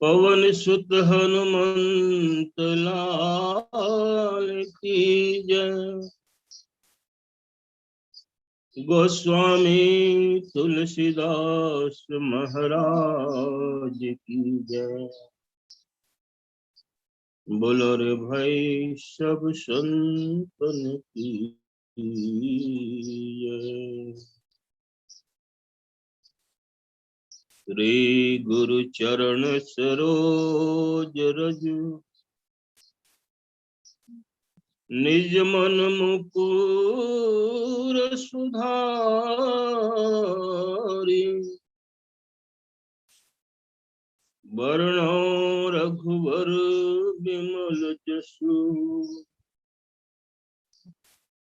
पवन सुत हनुमंत लाल की जय। गोस्वामी तुलसीदास महाराज की जय। बोलो रे भाई सब संतन की जय। श्री गुरु चरण सरोज रज निज मन मुकुर सुधारि। वरणो रघुवर विमल जसु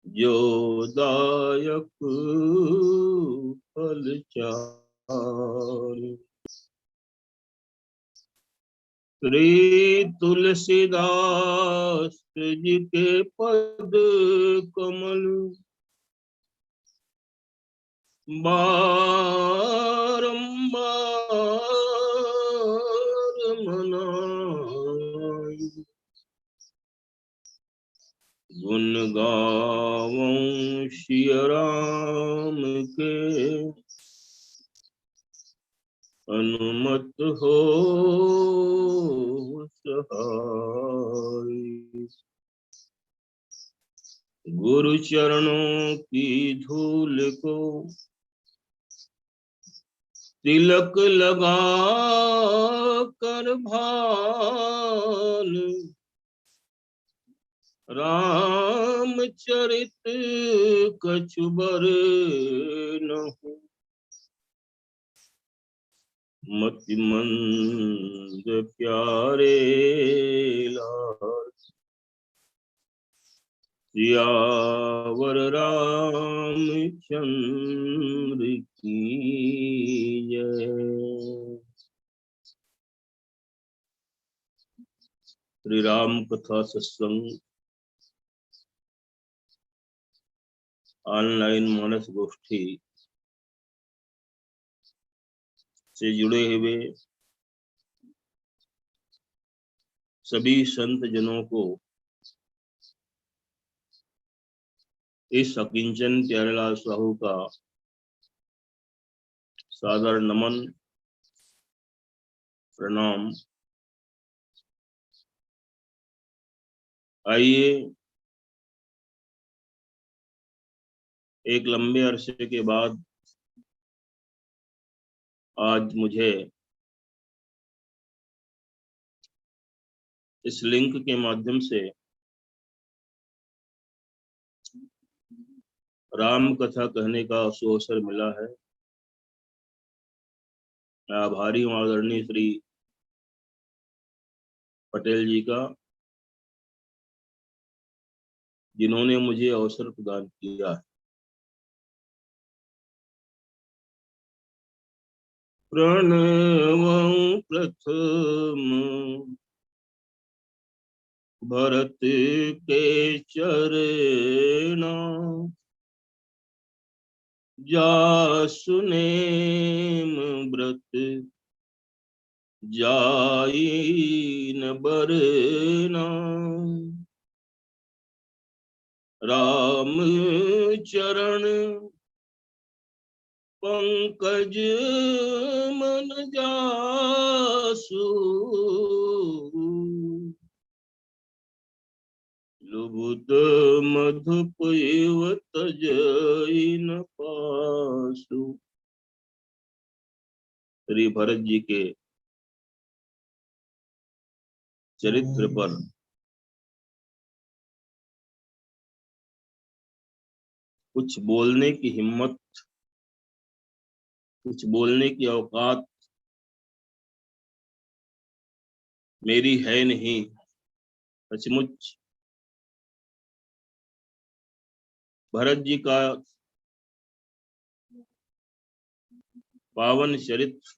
जो दायक फल चारि। श्री तुलसीदास जी के पद कमल बारंबार मनाई। गुण गावों सिय राम के अनुमत हो सहाय। गुरु चरणों की धूल को तिलक लगा कर भाल। रामचरित कछुबर नहु मति मंद प्यारे लाल। सियावर रामचंद्र की जय। श्री राम कथा सत्संग ऑनलाइन मानस गोष्ठी से जुड़े हुए सभी संत जनों को इस अकिंचन प्यारेलाल साहू का सादर नमन प्रणाम। आइए एक लंबे अरसे के बाद आज मुझे इस लिंक के माध्यम से राम कथा कहने का सुअवसर मिला है। मैं आभारी हूँ आदरणीय श्री पटेल जी का, जिन्होंने मुझे अवसर प्रदान किया है। प्रणवं प्रथम भरत के चरणा जासु नेम व्रत जाई न बरना। राम चरण पंकज मन जासु लुभुत मधुप तजई न पासु। श्री भरत जी के चरित्र पर कुछ बोलने की हिम्मत, कुछ बोलने की औकात मेरी है नहीं। सचमुच भरत जी का पावन चरित्र,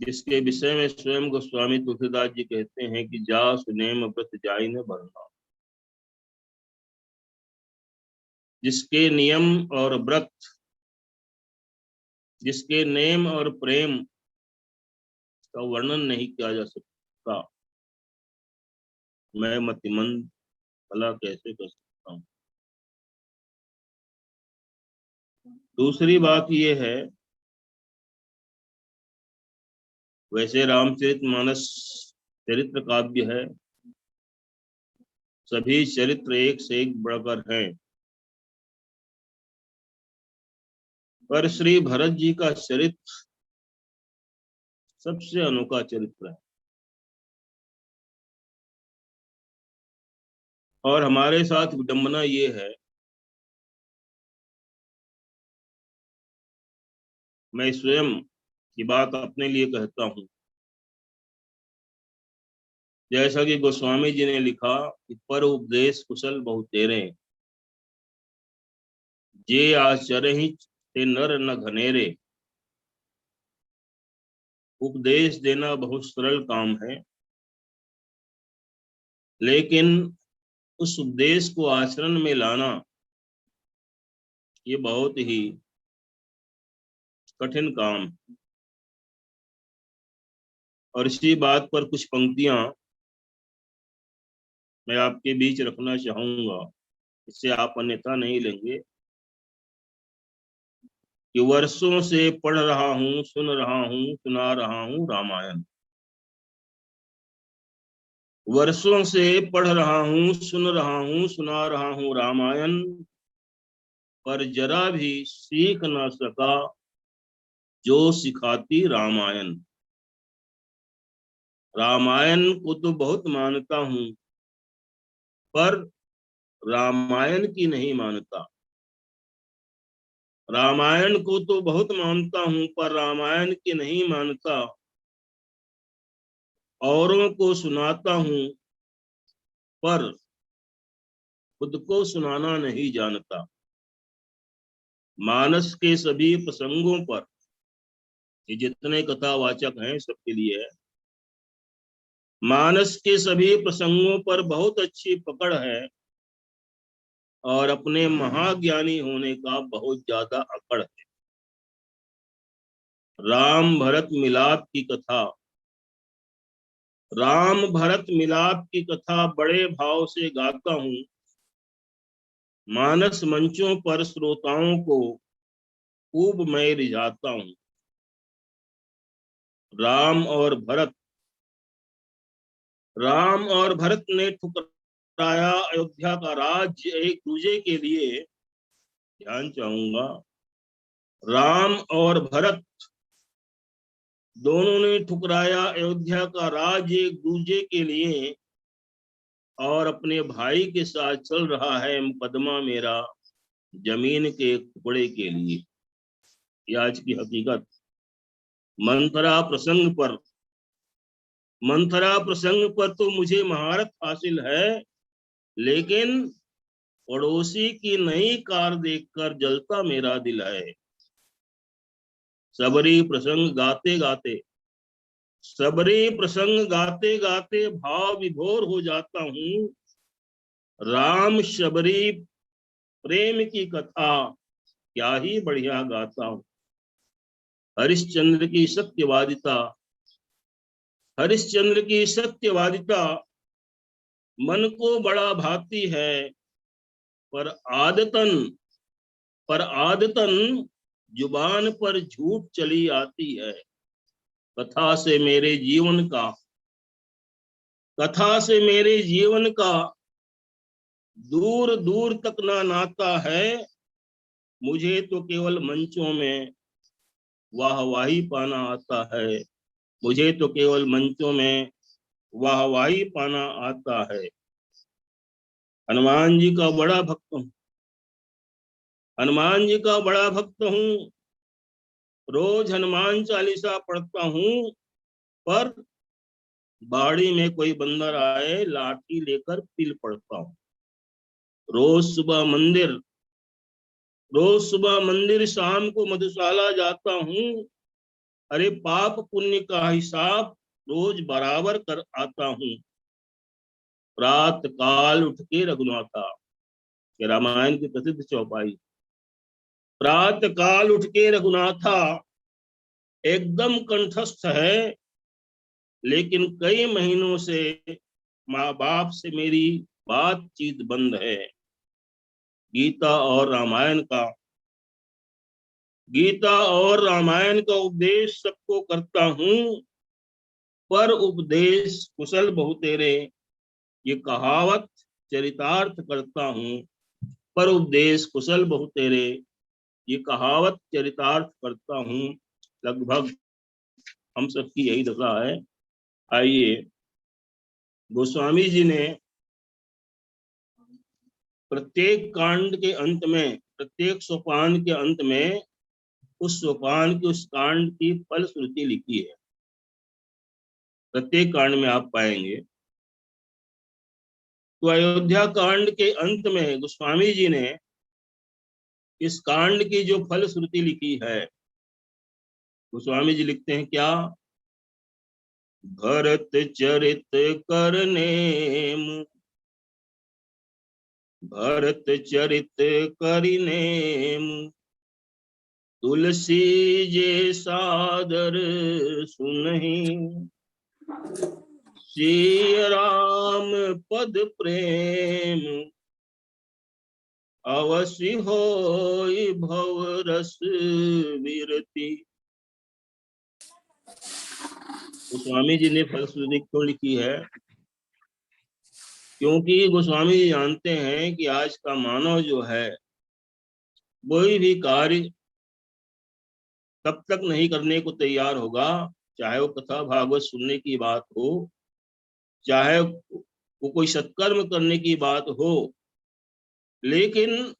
जिसके विषय में स्वयं गोस्वामी तुलसीदास जी कहते हैं कि जासु नेम व्रत जाई न बरना। जिसके नियम और व्रत, जिसके नेम और प्रेम का वर्णन नहीं किया जा सकता। मैं मतिमंद भला कैसे कर सकता हूँ। दूसरी बात यह है, वैसे रामचरितमानस चरित्र काव्य है, सभी चरित्र एक से एक बढ़कर हैं, पर श्री भरत जी का चरित्र सबसे अनोखा चरित्र है। और हमारे साथ विडंबना ये है, मैं स्वयं की बात अपने लिए कहता हूँ, जैसा कि गोस्वामी जी ने लिखा कि पर उपदेश कुशल बहु तेरे, जे आचरहि ते नर न घनेरे। उपदेश देना बहुत सरल काम है, लेकिन उस उपदेश को आचरण में लाना ये बहुत ही कठिन काम है। और इसी बात पर कुछ पंक्तियां मैं आपके बीच रखना चाहूंगा, इससे आप अन्यथा नहीं लेंगे। कि वर्षों से पढ़ रहा हूँ, सुन रहा हूँ, सुना रहा हूँ रामायण। वर्षों से पढ़ रहा हूँ, सुन रहा हूँ, सुना रहा हूँ रामायण, पर जरा भी सीख ना सका जो सिखाती रामायण। रामायण को तो बहुत मानता हूँ, पर रामायण की नहीं मानता। रामायण को तो बहुत मानता हूँ, पर रामायण की नहीं मानता। औरों को सुनाता हूँ, पर खुद को सुनाना नहीं जानता। मानस के सभी प्रसंगों पर, ये जितने कथावाचक हैं सबके लिए है, मानस के सभी प्रसंगों पर बहुत अच्छी पकड़ है, और अपने महाज्ञानी होने का बहुत ज्यादा अकड़ है। राम भरत मिलाप की कथा, राम भरत मिलाप की कथा बड़े भाव से गाता हूँ। मानस मंचों पर श्रोताओं को खूब मैं रिझाता हूँ। राम और भरत, राम और भरत ने ठुकराया अयोध्या का राज्य एक दूजे के लिए। ध्यान चाहूंगा, राम और भरत दोनों ने ठुकराया अयोध्या का राज्य एक दूजे के लिए, और अपने भाई के साथ चल रहा है मुकदमा मेरा जमीन के एक टुकड़े के लिए। ये आज की हकीकत। मंथरा प्रसंग पर, मंथरा प्रसंग पर तो मुझे महारत हासिल है, लेकिन पड़ोसी की नई कार देखकर जलता मेरा दिल है। सबरी प्रसंग गाते गाते, सबरी प्रसंग गाते गाते भाव विभोर हो जाता हूँ। राम शबरी प्रेम की कथा क्या ही बढ़िया गाता हूँ। हरिश्चंद्र की सत्यवादिता, हरिश्चंद्र की सत्यवादिता मन को बड़ा भाती है, पर आदतन, पर आदतन जुबान पर झूठ चली आती है। कथा से मेरे जीवन का, कथा से मेरे जीवन का दूर दूर तक ना नाता है। मुझे तो केवल मंचों में वाहवाही पाना आता है, मुझे तो केवल मंचों में वाहवाही पाना आता है। हनुमान जी का बड़ा भक्त हूँ, हनुमान जी का बड़ा भक्त हूँ। रोज हनुमान चालीसा पढ़ता हूँ, पर बाड़ी में कोई बंदर आए लाठी लेकर तिल पड़ता हूँ। रोज सुबह मंदिर, रोज सुबह मंदिर, शाम को मधुशाला जाता हूँ। अरे पाप पुण्य का हिसाब रोज बराबर कर आता हूँ। प्रात काल उठ के रघुनाथा, ये रामायण की प्रसिद्ध चौपाई। प्रात काल उठ के रघुनाथा एकदम कंठस्थ है, लेकिन कई महीनों से माँ बाप से मेरी बातचीत बंद है। गीता और रामायण का उपदेश सबको करता हूँ, पर उपदेश कुशल बहुतेरे, ये कहावत चरितार्थ करता हूँ। पर उपदेश कुशल बहुतेरे, ये कहावत चरितार्थ करता हूँ। लगभग हम सबकी यही दशा है। आइए, गोस्वामी जी ने प्रत्येक कांड के अंत में, प्रत्येक सोपान के अंत में उस सोपान की, उस कांड की फलश्रुति लिखी है। प्रत्येक कांड में आप पाएंगे। तो अयोध्या कांड के अंत में गोस्वामी जी ने इस कांड की जो फलश्रुति लिखी है, गोस्वामी जी लिखते हैं क्या? भरत चरित करने, भरत चरित करिने, तुलसी जे सादर सुनहि, श्री राम पद प्रेम, अवश्य होई भव रस विरति। गोस्वामी जी ने फलश्रुति क्यों लिखी है? क्योंकि गोस्वामी जी जानते हैं कि आज का मानव जो है, कोई भी कार्य तब तक नहीं करने को तैयार होगा, चाहे वो कथा भागवत सुनने की बात हो, चाहे वो कोई सत्कर्म करने की बात हो, लेकिन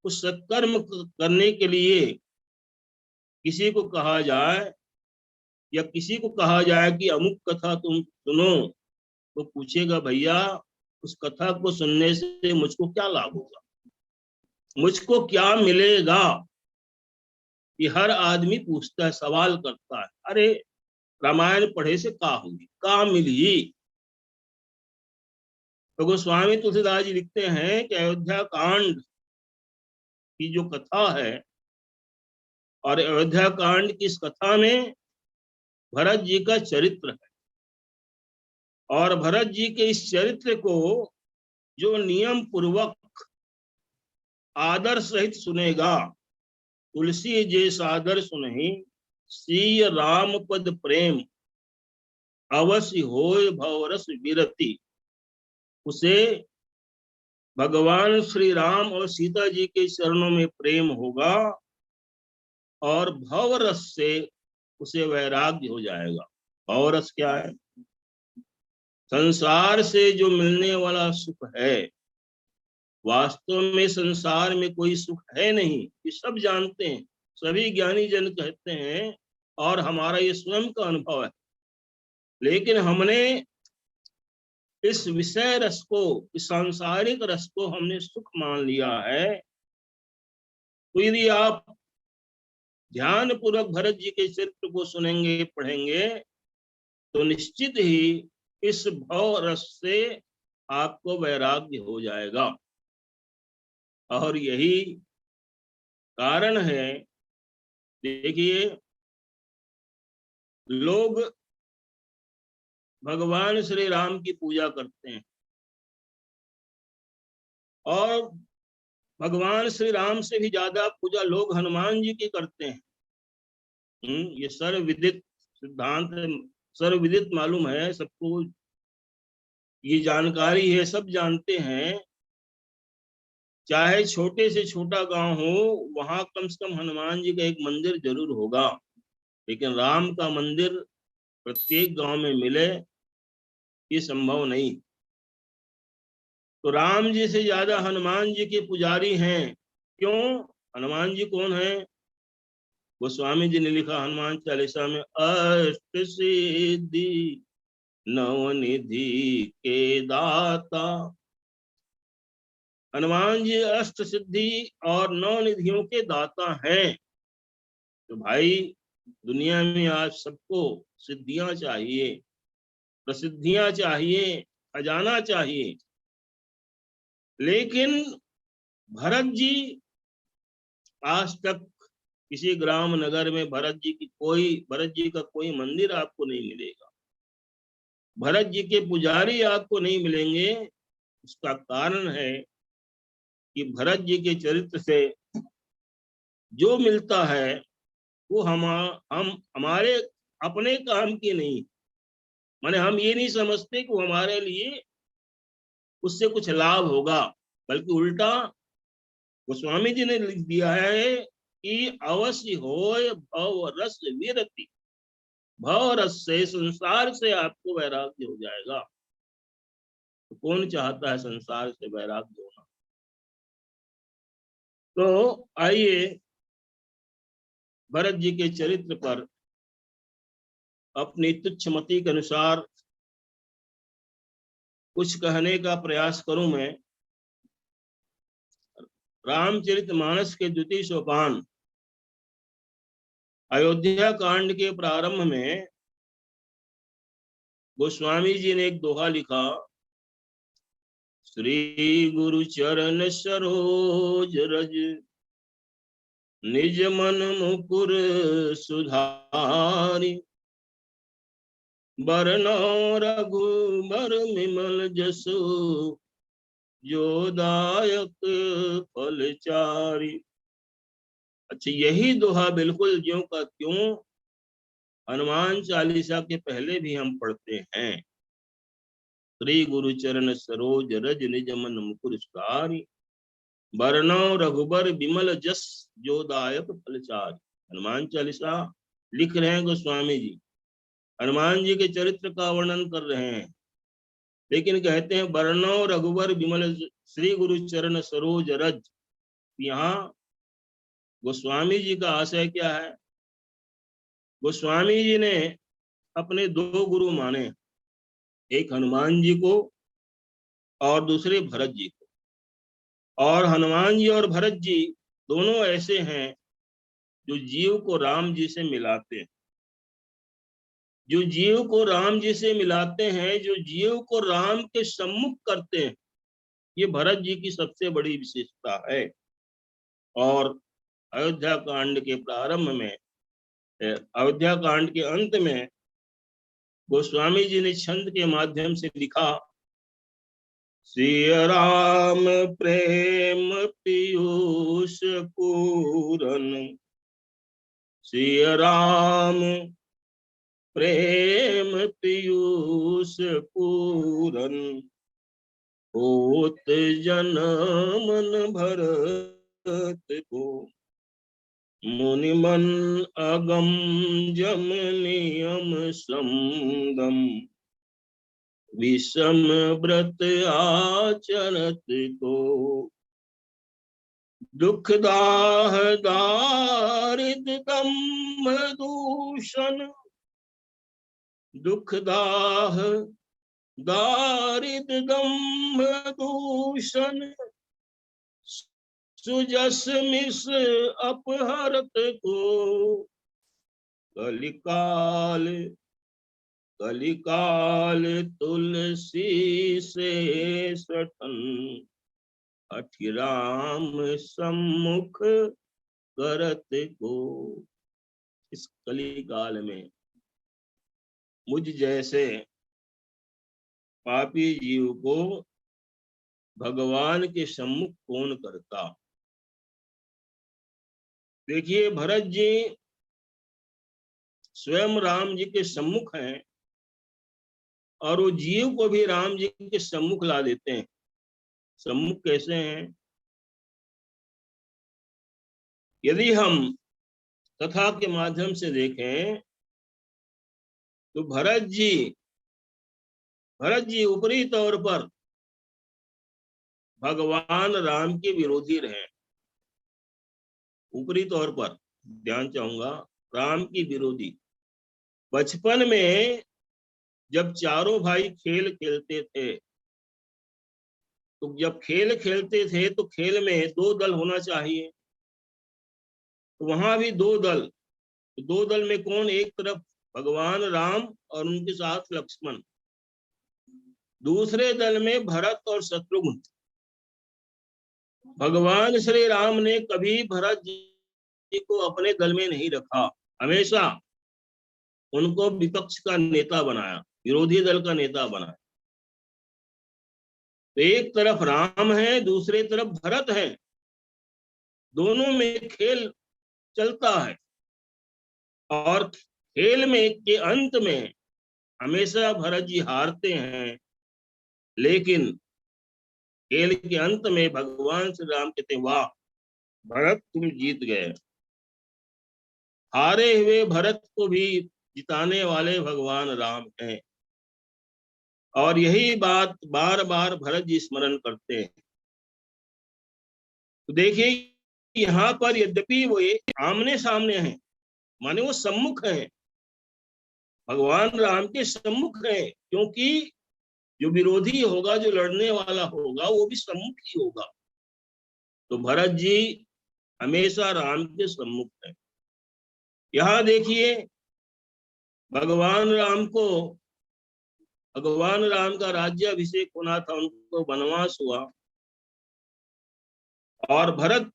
उस सत्कर्म करने के लिए किसी को कहा जाए, या किसी को कहा जाए कि अमुक कथा तुम सुनो, तो पूछेगा भैया उस कथा को सुनने से मुझको क्या लाभ होगा, मुझको क्या मिलेगा? ये हर आदमी पूछता है, सवाल करता है। अरे रामायण पढ़े से का होगी, का मिली? तो गोस्वामी तुलसीदास जी लिखते हैं कि अयोध्या कांड की जो कथा है, और अयोध्या कांड की इस कथा में भरत जी का चरित्र है, और भरत जी के इस चरित्र को जो नियम पूर्वक आदर सहित सुनेगा, तुलसी जे सादर सुनहि, श्री राम पद प्रेम, अवश्य होय भवरस विरति, उसे भगवान श्री राम और सीता जी के चरणों में प्रेम होगा, और भवरस से उसे वैराग्य हो जाएगा। भवरस क्या है? संसार से जो मिलने वाला सुख है, वास्तव में संसार में कोई सुख है नहीं, ये सब जानते हैं, सभी ज्ञानी जन कहते हैं, और हमारा ये स्वयं का अनुभव है। लेकिन हमने इस विषय रस को, इस सांसारिक रस को हमने सुख मान लिया है। तो यदि आप ध्यान पूर्वक भरत जी के चरित्र को सुनेंगे, पढ़ेंगे, तो निश्चित ही इस भव रस से आपको वैराग्य हो जाएगा। और यही कारण है, देखिए, लोग भगवान श्री राम की पूजा करते हैं, और भगवान श्री राम से भी ज्यादा पूजा लोग हनुमान जी की करते हैं। ये सर्वविदित सिद्धांत, सर्वविदित मालूम है सबको, ये जानकारी है, सब जानते हैं। चाहे छोटे से छोटा गांव हो, वहां कम से कम हनुमान जी का एक मंदिर जरूर होगा, लेकिन राम का मंदिर प्रत्येक गांव में मिले, ये संभव नहीं। तो राम जी से ज्यादा हनुमान जी के पुजारी हैं। क्यों? हनुमान जी कौन है? गोस्वामी जी ने लिखा हनुमान चालीसा में, अष्ट सिद्धि नवनिधि के दाता। हनुमान जी अष्ट सिद्धि और नौ निधियों के दाता हैं। तो भाई, दुनिया में आज सबको सिद्धियां चाहिए, प्रसिद्धियां चाहिए, खजाना चाहिए, लेकिन भरत जी आज तक किसी ग्राम नगर में भरत जी का कोई मंदिर आपको नहीं मिलेगा। भरत जी के पुजारी आपको नहीं मिलेंगे। उसका कारण है कि भरत जी के चरित्र से जो मिलता है वो हम हमारे अपने काम की नहीं, माने हम ये नहीं समझते कि वो हमारे लिए उससे कुछ लाभ होगा, बल्कि उल्टा गोस्वामी जी ने लिख दिया है कि अवश्य होय भव रस विरति, भव रस से, संसार से आपको वैराग्य हो जाएगा। तो कौन चाहता है संसार से वैराग्य होना। तो आइए भरत जी के चरित्र पर अपनी तुच्छ मति के अनुसार कुछ कहने का प्रयास करूं मैं। रामचरितमानस के द्वितीय सोपान अयोध्या कांड के प्रारंभ में गोस्वामी जी ने एक दोहा लिखा, श्री गुरु चरण सरोज रज निज मन मुकुर सुधारी, बरनौ रघुबर विमल जसु जो दायक फलचारी। अच्छा, यही दोहा बिल्कुल ज्यों का त्यों हनुमान चालीसा के पहले भी हम पढ़ते हैं। श्री गुरु चरण सरोज रज निज मन मुकुर सुधारी, बरनौ रघुबर विमल जस जो दायक फलचारी। हनुमान चालीसा लिख रहे हैं गोस्वामी जी, हनुमान जी के चरित्र का वर्णन कर रहे हैं, लेकिन कहते हैं बरनौ रघुबर विमल श्री गुरु चरण सरोज रज। यहाँ गोस्वामी जी का आशय क्या है? गोस्वामी जी ने अपने दो गुरु माने, एक हनुमान जी को और दूसरे भरत जी को। और हनुमान जी और भरत जी दोनों ऐसे हैं जो जीव को राम जी से मिलाते हैं, जो जीव को राम जी से मिलाते हैं, जो जीव को राम के सम्मुख करते हैं। ये भरत जी की सबसे बड़ी विशेषता है। और अयोध्या कांड के प्रारंभ में, अयोध्या कांड के अंत में गोस्वामी जी ने छंद के माध्यम से लिखा, सिया राम प्रेम पीयूष पूरन, सिया राम प्रेम पीयूष पूरन, होत जनमन भरत को, मुनि मन अगम जम नियम समदम, विषम व्रत आचरत को, दुख दाह दारिद दम दूषण, दुख दाह दारिद दम दूषण, सुजस मिस अपहरत को, कलिकाल कलिकाल तुलसी से सठन, अठि राम सम्मुख करत को। इस कलिकाल में मुझ जैसे पापी जीव को भगवान के सम्मुख कौन करता। देखिए, भरत जी स्वयं राम जी के सम्मुख हैं और वो जीव को भी राम जी के सम्मुख ला देते हैं। सम्मुख कैसे हैं? यदि हम कथा के माध्यम से देखें तो भरत जी ऊपरी तौर पर भगवान राम के विरोधी रहे। ऊपरी तौर पर ध्यान चाहूंगा, राम की विरोधी। बचपन में जब चारों भाई खेल खेलते थे, तो जब खेल खेलते थे तो खेल में दो दल होना चाहिए, तो वहां भी दो दल। तो दो दल में कौन? एक तरफ भगवान राम और उनके साथ लक्ष्मण, दूसरे दल में भरत और शत्रुघ्न। भगवान श्री राम ने कभी भरत जी को अपने दल में नहीं रखा, हमेशा उनको विपक्ष का नेता बनाया, विरोधी दल का नेता बना है। तो एक तरफ राम है, दूसरे तरफ भरत है, दोनों में खेल चलता है। और खेल में के अंत में हमेशा भरत जी हारते हैं, लेकिन खेल के अंत में भगवान श्री राम कहते हैं, वाह भरत तुम जीत गए। हारे हुए भरत को भी जिताने वाले भगवान राम हैं। और यही बात बार बार भरत जी स्मरण करते हैं। तो देखिए यहाँ पर यद्यपि वो आमने सामने हैं, माने वो सम्मुख हैं, भगवान राम के सम्मुख हैं, क्योंकि जो विरोधी होगा, जो लड़ने वाला होगा, वो भी सम्मुख ही होगा। तो भरत जी हमेशा राम के सम्मुख है। यहाँ देखिए भगवान राम को, भगवान राम का राज्याभिषेक होना था, उनको वनवास हुआ और भरत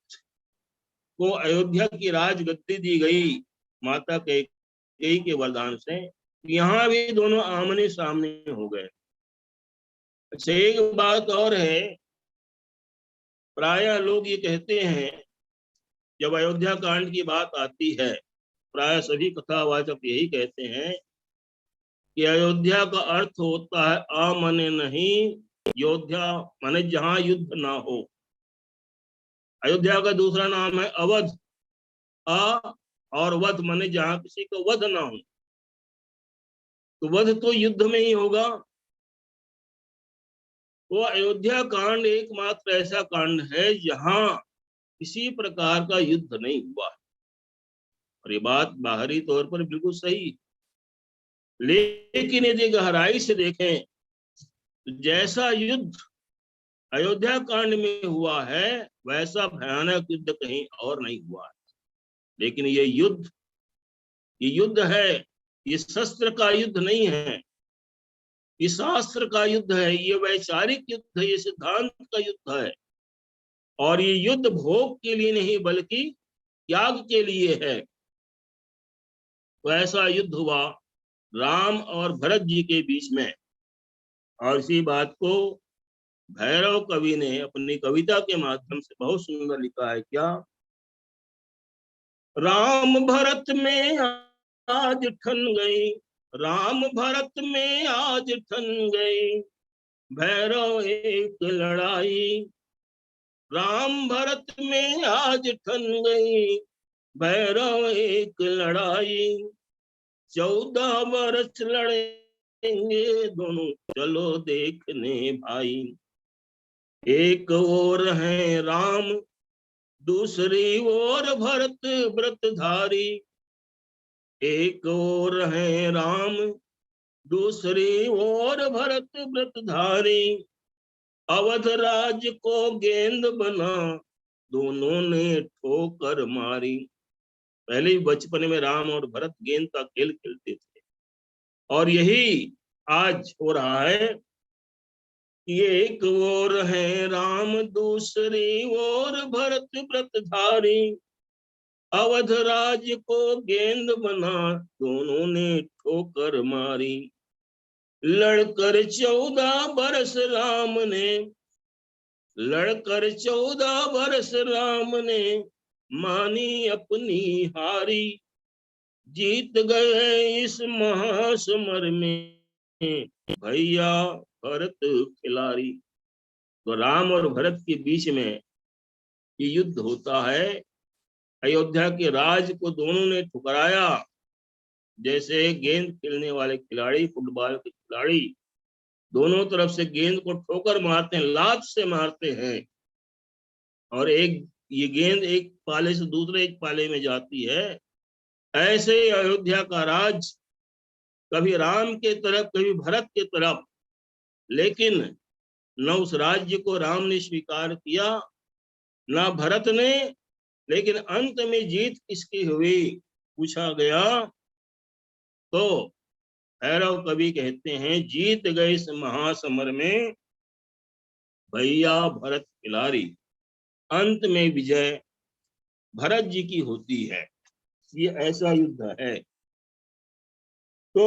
को अयोध्या की राजगद्दी दी गई माता कैकेयी के वरदान से। यहाँ भी दोनों आमने सामने हो गए। अच्छा एक बात और है, प्राय लोग ये कहते हैं, जब अयोध्या कांड की बात आती है, प्राय सभी कथावाचक यही कहते हैं कि अयोध्या का अर्थ होता है अ माने नहीं, योध्या माने जहां युद्ध ना हो। अयोध्या का दूसरा नाम है अवध, अ और वध माने जहां किसी का वध ना हो। तो वध तो युद्ध में ही होगा। तो अयोध्या कांड एकमात्र ऐसा कांड है जहां किसी प्रकार का युद्ध नहीं हुआ। और ये बात बाहरी तौर पर बिल्कुल सही, लेकिन यदि गहराई से देखें तो जैसा युद्ध अयोध्या कांड में हुआ है, वैसा भयानक युद्ध कहीं और नहीं हुआ है। लेकिन ये युद्ध है, ये शस्त्र का युद्ध नहीं है, ये शास्त्र का युद्ध है, ये वैचारिक युद्ध है, ये सिद्धांत का युद्ध है। और ये युद्ध भोग के लिए नहीं बल्कि त्याग के लिए है। तो ऐसा युद्ध हुआ राम और भरत जी के बीच में। और इसी बात को भैरव कवि ने अपनी कविता के माध्यम से बहुत सुंदर लिखा है। क्या? राम भरत में आज ठन गई, राम भरत में आज ठन गई, भैरव एक लड़ाई। राम भरत में आज ठन गई, भैरव एक लड़ाई। 14 वर्ष लड़ेंगे दोनों, चलो देखने भाई। एक ओर है राम, दूसरी ओर भरत व्रतधारी। एक ओर है राम, दूसरी ओर भरत व्रतधारी। अवध राज को गेंद बना, दोनों ने ठोकर मारी। पहले ही बचपन में राम और भरत गेंद का खेल खेलते थे, और यही आज हो रहा है। एक ओर है राम, दूसरी ओर भरत व्रतधारी। अवध राज को गेंद बना, दोनों ने ठोकर मारी। लड़कर 14 बरस राम ने, लड़कर 14 बरस राम ने, मानी अपनी हारी। जीत गए इस महासमर में भैया भरत खिलाड़ी। तो राम और भरत के बीच में ये युद्ध होता है। अयोध्या के राज को दोनों ने ठुकराया। जैसे गेंद खेलने वाले खिलाड़ी, फुटबॉल के खिलाड़ी दोनों तरफ से गेंद को ठोकर मारते हैं, लात से मारते हैं, और ये गेंद एक पाले से दूसरे एक पाले में जाती है। ऐसे अयोध्या का राज कभी राम के तरफ, कभी भरत के तरफ, लेकिन न उस राज्य को राम ने स्वीकार किया, न भरत ने। लेकिन अंत में जीत किसकी हुई पूछा गया, तो भैरव कवि कहते हैं, जीत गए इस महासमर में भैया भरत खिलाड़ी। अंत में विजय भरत जी की होती है। ये ऐसा युद्ध है। तो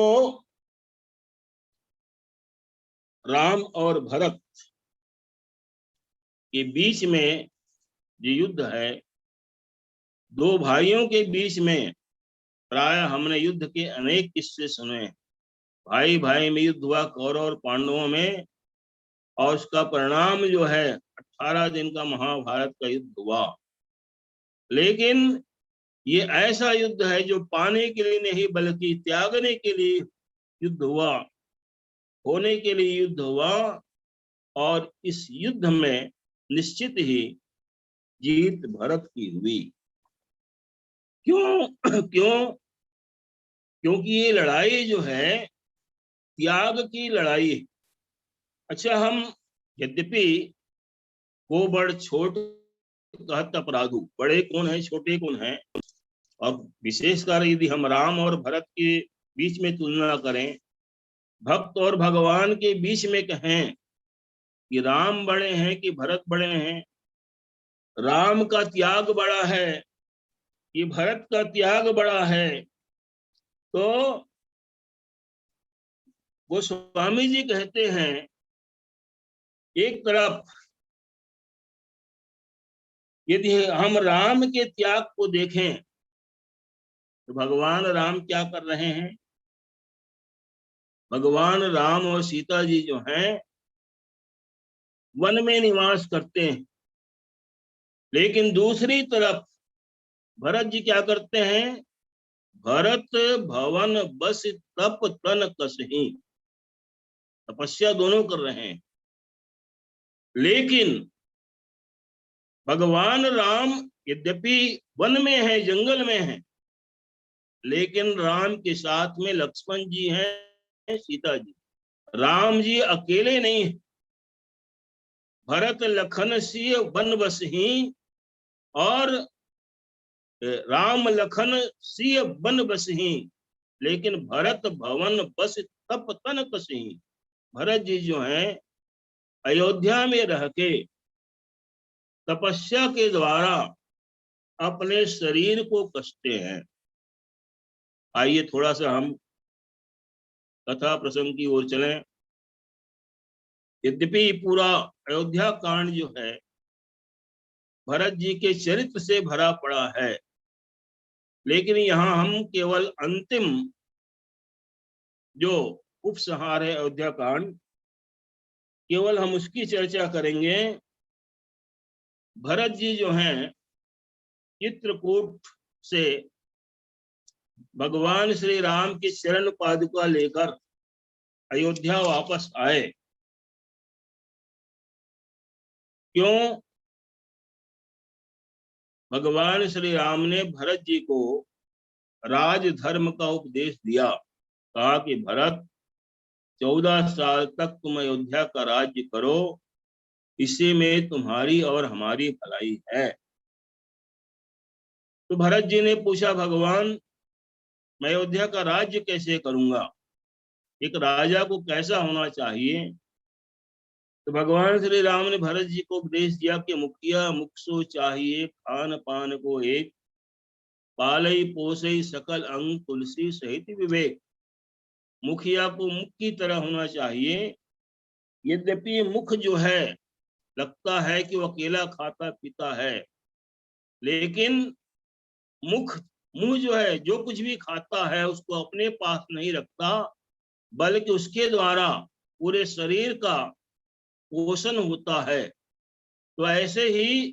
राम और भरत के बीच में जो युद्ध है, दो भाइयों के बीच में, प्राय हमने युद्ध के अनेक किस्से सुने। भाई भाई में युद्ध हुआ कौरव और पांडवों में, और उसका परिणाम जो है 18 दिन का महाभारत का युद्ध हुआ। लेकिन ये ऐसा युद्ध है जो पाने के लिए नहीं बल्कि त्यागने के लिए युद्ध हुआ, होने के लिए युद्ध हुआ। और इस युद्ध में निश्चित ही जीत भरत की हुई। क्यों? क्यों? क्योंकि ये लड़ाई जो है त्याग की लड़ाई है। अच्छा, हम यद्यपि को बड़ छोट कहत अपराधु, बड़े कौन है छोटे कौन है, और विशेषकर यदि हम राम और भरत के बीच में तुलना करें, भक्त और भगवान के बीच में कहें कि राम बड़े हैं कि भरत बड़े हैं, राम का त्याग बड़ा है कि भरत का त्याग बड़ा है, तो गोस्वामी जी कहते हैं एक तरफ यदि हम राम के त्याग को देखें तो भगवान राम क्या कर रहे हैं? भगवान राम और सीता जी जो हैं वन में निवास करते हैं, लेकिन दूसरी तरफ भरत जी क्या करते हैं? भरत भवन बस तप तन कसही, तपस्या दोनों कर रहे हैं। लेकिन भगवान राम यद्यपि वन में है, जंगल में है, लेकिन राम के साथ में लक्ष्मण जी हैं, सीता जी। राम जी अकेले नहीं है। भरत लखन सिय वन बसही, और राम लखन सिय वन बसही, लेकिन भरत भवन बस तप तन कसही। भरत जी जो हैं अयोध्या में रह के तपस्या के द्वारा अपने शरीर को कसते हैं। आइए थोड़ा सा हम कथा प्रसंग की ओर चलें। यद्यपि पूरा अयोध्या कांड जो है भरत जी के चरित्र से भरा पड़ा है, लेकिन यहाँ हम केवल अंतिम जो उपसंहार है अयोध्या कांड, केवल हम उसकी चर्चा करेंगे। भरत जी जो हैं चित्रकूट से भगवान श्री राम की चरण पादुका लेकर अयोध्या वापस आए। क्यों? भगवान श्री राम ने भरत जी को राजधर्म का उपदेश दिया। कहा कि भरत 14 साल तक तुम अयोध्या का राज्य करो, इसी में तुम्हारी और हमारी भलाई है। तो भरत जी ने पूछा, भगवान मैं अयोध्या का राज्य कैसे करूंगा? एक राजा को कैसा होना चाहिए? तो भगवान श्री राम ने भरत जी को उपदेश दिया कि मुखिया मुखसो चाहिए, खान पान को एक, पालई पोसई सकल अंग तुलसी सहित विवेक। मुखिया को मुख की तरह होना चाहिए। यद्यपि मुख जो है लगता है कि वो अकेला खाता पीता है, लेकिन मुंह जो है जो कुछ भी खाता है उसको अपने पास नहीं रखता, बल्कि उसके द्वारा पूरे शरीर का पोषण होता है। तो ऐसे ही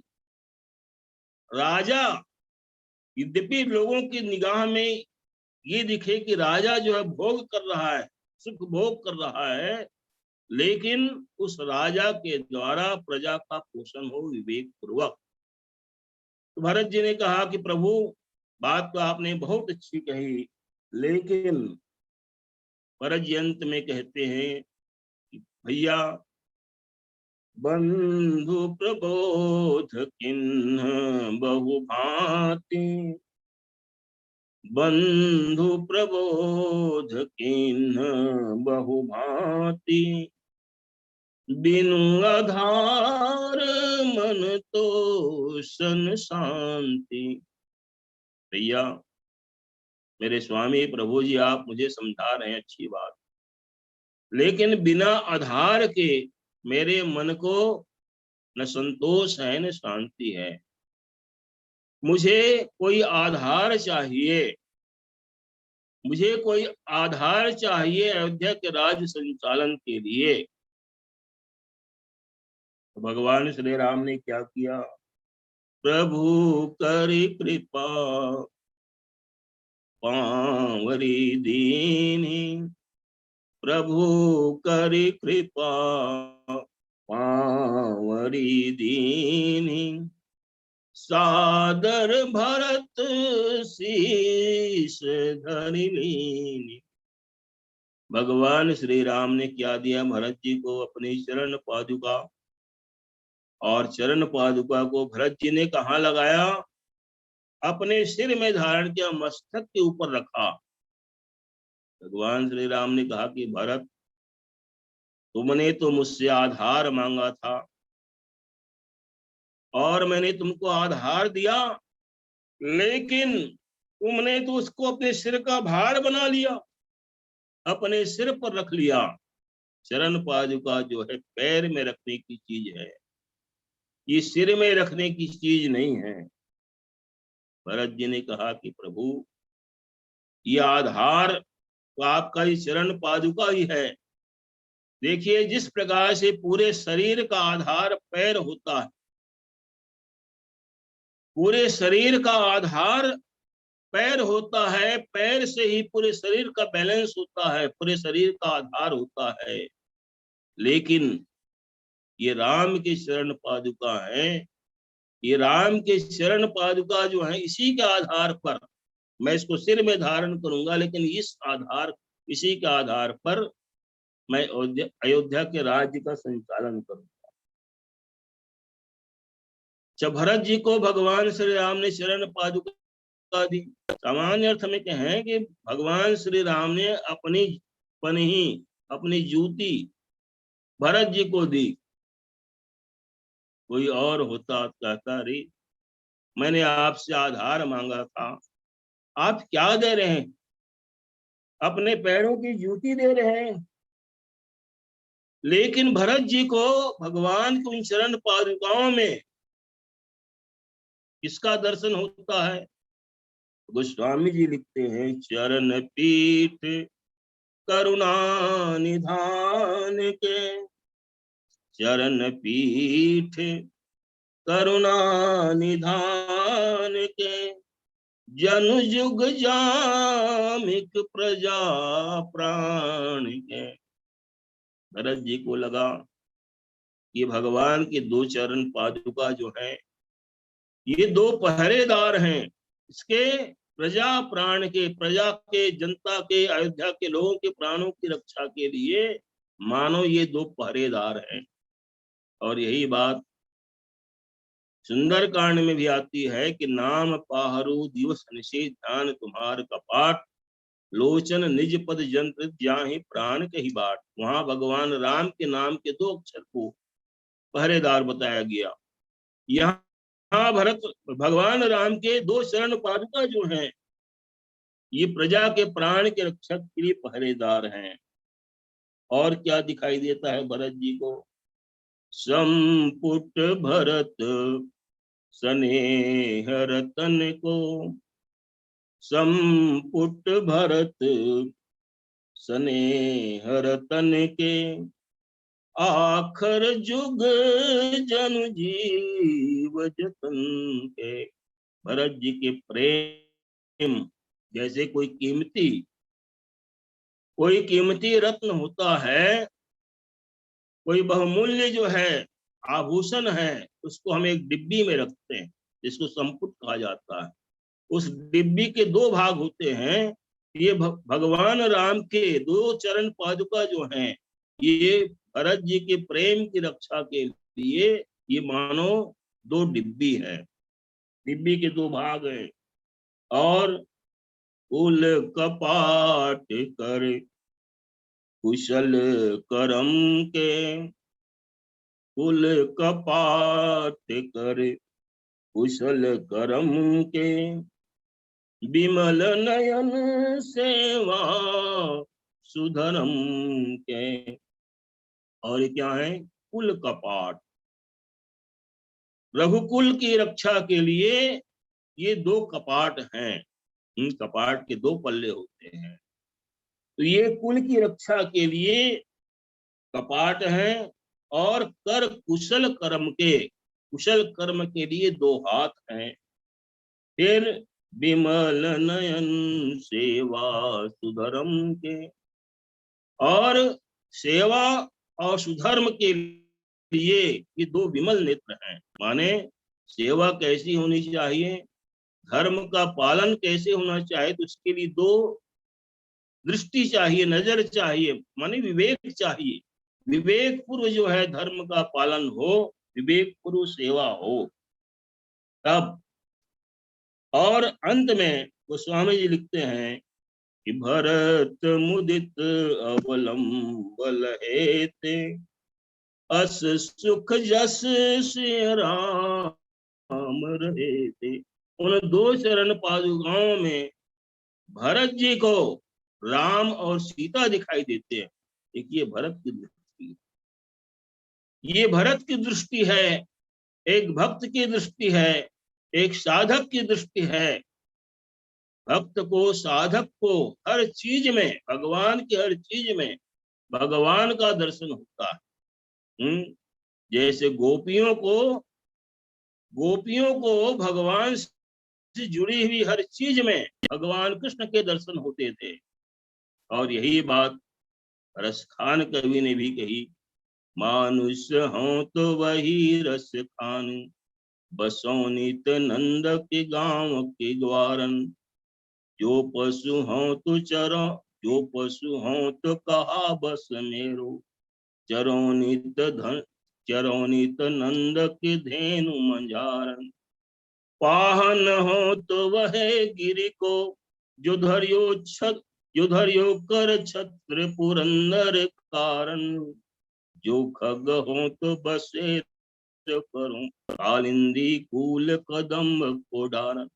राजा, यद्यपि लोगों की निगाह में ये दिखे कि राजा जो है भोग कर रहा है, सुख भोग कर रहा है, लेकिन उस राजा के द्वारा प्रजा का पोषण हो विवेक पूर्वक। तो भरत जी ने कहा कि प्रभु बात तो आपने बहुत अच्छी कही, लेकिन भरत जी अंत में कहते हैं कि भैया बंधु प्रबोध किन्ह बहु भांति, बंधु प्रबोध किन्ह बहु भांति, बिनु आधार मन तो सन शांति। भैया मेरे स्वामी प्रभु जी आप मुझे समझा रहे हैं अच्छी बात, लेकिन बिना आधार के मेरे मन को न संतोष है न शांति है। मुझे कोई आधार चाहिए, मुझे कोई आधार चाहिए अयोध्या के राज्य संचालन के लिए। तो भगवान श्री राम ने क्या किया? प्रभु करी कृपा पांवरी दीनी, प्रभु करी कृपा पांवरी दीनी, सादर भरत शीश धरि लीनी। भगवान श्री राम ने क्या दिया भरत जी को? अपनी चरण पादुका। और चरण पादुका को भरत जी ने कहाँ लगाया? अपने सिर में धारण किया, मस्तक के ऊपर रखा। भगवान श्री राम ने कहा कि भरत, तुमने तो मुझसे आधार मांगा था और मैंने तुमको आधार दिया, लेकिन तुमने तो उसको अपने सिर का भार बना लिया, अपने सिर पर रख लिया। चरण पादुका जो है पैर में रखने की चीज है, ये सिर में रखने की चीज नहीं है। भरत जी ने कहा कि प्रभु, ये आधार तो आपका ही चरण पादुका ही है। देखिए, जिस प्रकार से पूरे शरीर का आधार पैर होता है, पूरे शरीर का आधार पैर होता है, पैर से ही पूरे शरीर का बैलेंस होता है, पूरे शरीर का आधार होता है। लेकिन ये राम के चरण पादुका है, ये राम के चरण पादुका जो है, इसी के आधार पर मैं इसको सिर में धारण करूंगा, लेकिन इसी के आधार पर मैं अयोध्या के राज्य का संचालन करूंगा। जब भरत जी को भगवान श्री राम ने चरण पादुका दी, सामान्य अर्थ में कहें कि भगवान श्री राम ने अपनी पनही, अपनी जूती भरत जी को दी। कोई और होता कहता, रे मैंने आपसे आधार मांगा था, आप क्या दे रहे हैं? अपने पैरों की जूती दे रहे हैं। लेकिन भरत जी को भगवान के उन चरण पादुकाओं में किसका दर्शन होता है? गोस्वामी जी लिखते हैं, चरण पीठ करुणा निधान के, चरण पीठ करुणा निधान के, जनु जुग जामिक प्रजा प्राण के। भरत जी को लगा कि भगवान के दो चरण पादुका जो है, ये दो पहरेदार हैं इसके प्रजा प्राण के, प्रजा के, जनता के, अयोध्या के लोगों के प्राणों की रक्षा के लिए मानो ये दो पहरेदार हैं। और यही बात सुंदर कांड में भी आती है कि नाम पाहरू दिवस निषेध ध्यान तुम्हार कपाट, लोचन निज पद जंत्र जाहि प्राण के ही बाट। वहां भगवान राम के नाम के दो अक्षर को पहरेदार बताया गया। यहाँ भरत भगवान राम के दो चरण पादुका जो हैं, ये प्रजा के प्राण के रक्षक के लिए पहरेदार हैं। और क्या दिखाई देता है भरत जी को? संपुट भरत स्नेह रतन को, संपुट भरत स्नेह रतन के, आखर जुग जन जीव जतन के। भरत जी के प्रेम जैसे कोई कीमती रत्न होता है, कोई बहुमूल्य जो है आभूषण है, उसको हम एक डिब्बी में रखते हैं जिसको संपुट कहा जाता है। उस डिब्बी के दो भाग होते हैं। ये भगवान राम के दो चरण पादुका जो हैं, ये भरत जी के प्रेम की रक्षा के लिए ये मानो दो डिब्बी है, डिब्बी के दो भाग हैं। और कुल कपाट कर कुशल करम के, कुल कपाट कर कुशल करम के, विमल नयन सेवा सुधरम के। और ये क्या है? कुल कपाट। रघुकुल की रक्षा के लिए ये दो कपाट हैं। इन कपाट के दो पल्ले होते हैं। तो ये कुल की रक्षा के लिए कपाट हैं। और कर कुशल कर्म के, कुशल कर्म के लिए दो हाथ हैं। फिर विमल नयन सेवा सुधर्म के। और सेवा और सुधर्म के लिए ये दो विमल नेत्र हैं। माने सेवा कैसी होनी चाहिए, धर्म का पालन कैसे होना चाहिए, तो उसके लिए दो दृष्टि चाहिए, नजर चाहिए, माने विवेक चाहिए। विवेक पूर्व जो है धर्म का पालन हो, विवेक पूर्व सेवा हो तब। और अंत में गोस्वामी जी लिखते हैं कि भरत मुदित अवलंबल हेते, अस सुख जस से राम रहे थे। उन दो चरण पादुकाओं में भरत जी को राम और सीता दिखाई देते हैं। देखिए भरत की दृष्टि, ये भरत की दृष्टि है, एक भक्त की दृष्टि है, एक साधक की दृष्टि है। भक्त को, साधक को हर चीज में, भगवान की हर चीज में भगवान का दर्शन होता है। जैसे गोपियों को भगवान से जुड़ी हुई हर चीज में भगवान कृष्ण के दर्शन होते थे। और यही बात रस खान कवि ने भी कही, मानुष हो तो वही रस खानु, बसो नित नंद के गांव के द्वारन, जो पशु हो तो चरो, जो पशु हो तो कहा बस मेरो, चरोनित धन, चरोनित नंद के धेनु मंजारन, पाहन हो तो वह गिरि को, जो धरियो छत, जो धरियो कर छत्र पुरंदर कारण, जो खग हो तो बसे करूं, कालिंदी कूल कदम्ब को डारन।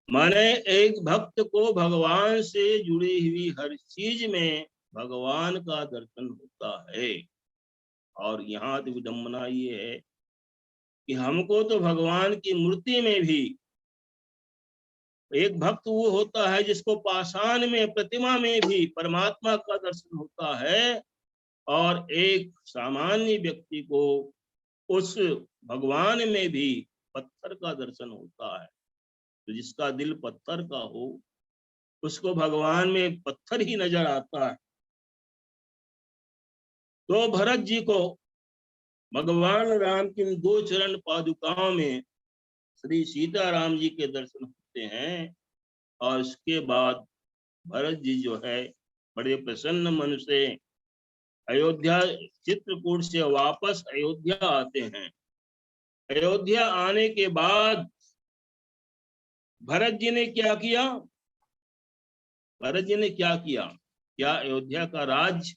माने एक भक्त को भगवान से जुड़ी हुई हर चीज में भगवान का दर्शन होता है। और यहाँ तो विडम्बना ये है कि हमको तो भगवान की मूर्ति में भी, एक भक्त वो होता है जिसको पाषाण में, प्रतिमा में भी परमात्मा का दर्शन होता है, और एक सामान्य व्यक्ति को उस भगवान में भी पत्थर का दर्शन होता है। तो जिसका दिल पत्थर का हो उसको भगवान में पत्थर ही नजर आता है। तो भरत जी को भगवान राम की दो चरण पादुकाओं में श्री सीताराम जी के दर्शन होते हैं। और उसके बाद भरत जी जो है बड़े प्रसन्न मन से अयोध्या, चित्रकूट से वापस अयोध्या आते हैं। अयोध्या आने के बाद भरत जी ने क्या किया? भरत जी ने क्या किया? क्या अयोध्या का राज